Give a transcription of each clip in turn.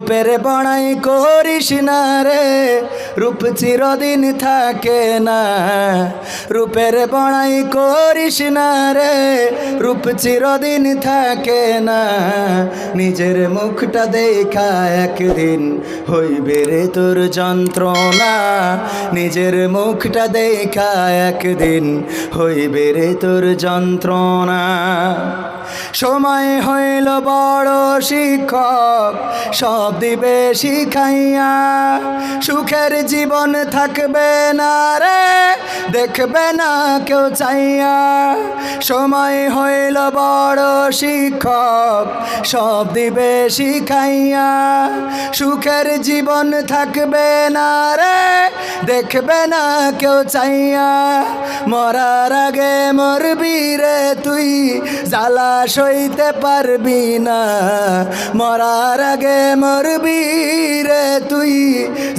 রূপের বড়াই করিস না রে, রূপ চিরদিন থাকে না। রূপের বড়াই করিস না রে, রূপ চিরদিন থাকে না। নিজের মুখটা দেখা একদিন হইবে রে তোর যন্ত্রণা। নিজের মুখটা দেখা একদিন হইবে রে তোর যন্ত্রণা। সময় হইল বড় শিক্ষক, সব দিবে শিখাইয়া। সুখের জীবন থাকবে না রে, দেখবে না কেউ চাইয়া। সময় হইল বড় শিক্ষক, সব দিবে শিখাইয়া। সুখের জীবন থাকবে না রে, দেখবে না কেউ চাইয়া। মরার আগে মরবি রে তুই, জ্বালা সইতে পারবি না। মরার আগে মরবি রে তুই,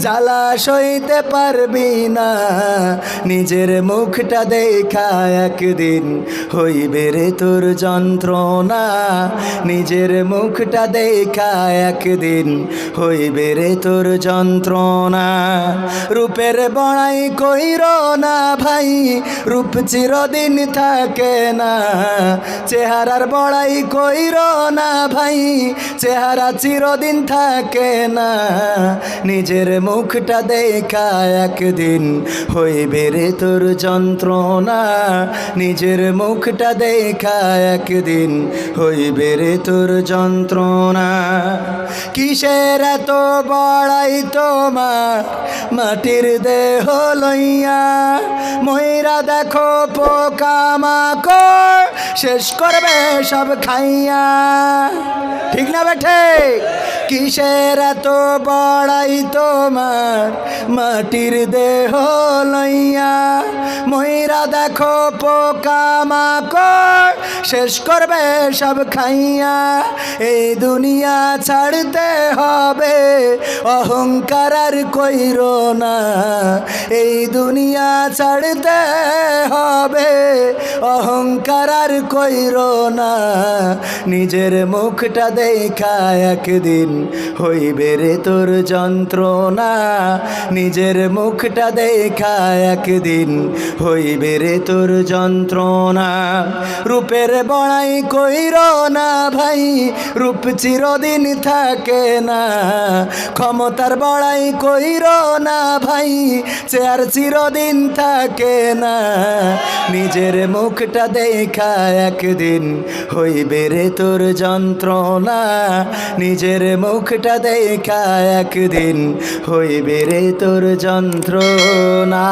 জ্বালা সইতে পারবি না। নিজের মুখটা দেখা একদিন হইবে রে তোর যন্ত্রণা। নিজের মুখটা দেখা একদিন হইবে রে তোর যন্ত্রণা। রূপের বড়াই কইর না ভাই, রূপ চিরদিন থাকে না। চেহারার বড়াই কইর না ভাই, চেহারা চিরদিন থাকে না। নিজের মুখটা দেখা একদিন হইবে রে তোর যন্ত্রণা। নিজের মুখটা দেখা একদিন হইবে রে তোর যন্ত্রণা। কিসের এত বড়াই তোমার মাটির দেহ লইয়া? ময়রা দেখো পোকামাকড় শেষ করবে সব খাইয়া। ঠিক না বেঠে? কিসের এত বড়াই তোমার মাটির দেহ লইয়া? ময়রা দেখো পোকামাকড় শেষ করবে সব খাইয়া। এই দুনিয়া ছাড়তে হবে, অহংকার আর কইরো না। এই দুনিয়া ছাড়তে হবে, অহংকার আর কইরো না। নিজের মুখটা দেখা একদিন হইবে রে তোর যন্ত্রণা। নিজের মুখটা দেখা একদিন হইবে রে তোর যন্ত্রণা। রূপের বড়াই কইরো না ভাই, রূপ চিরদিন থাকে না। ক্ষমতার বড়াই কইরো না ভাই, চেয়ার চিরদিন থাকে না। নিজের মুখটা দেখা একদিন হইবে রে তোর যন্ত্রণা। নিজের মুখটা দেখা একদিন হইবে রে তোর যন্ত্রণা।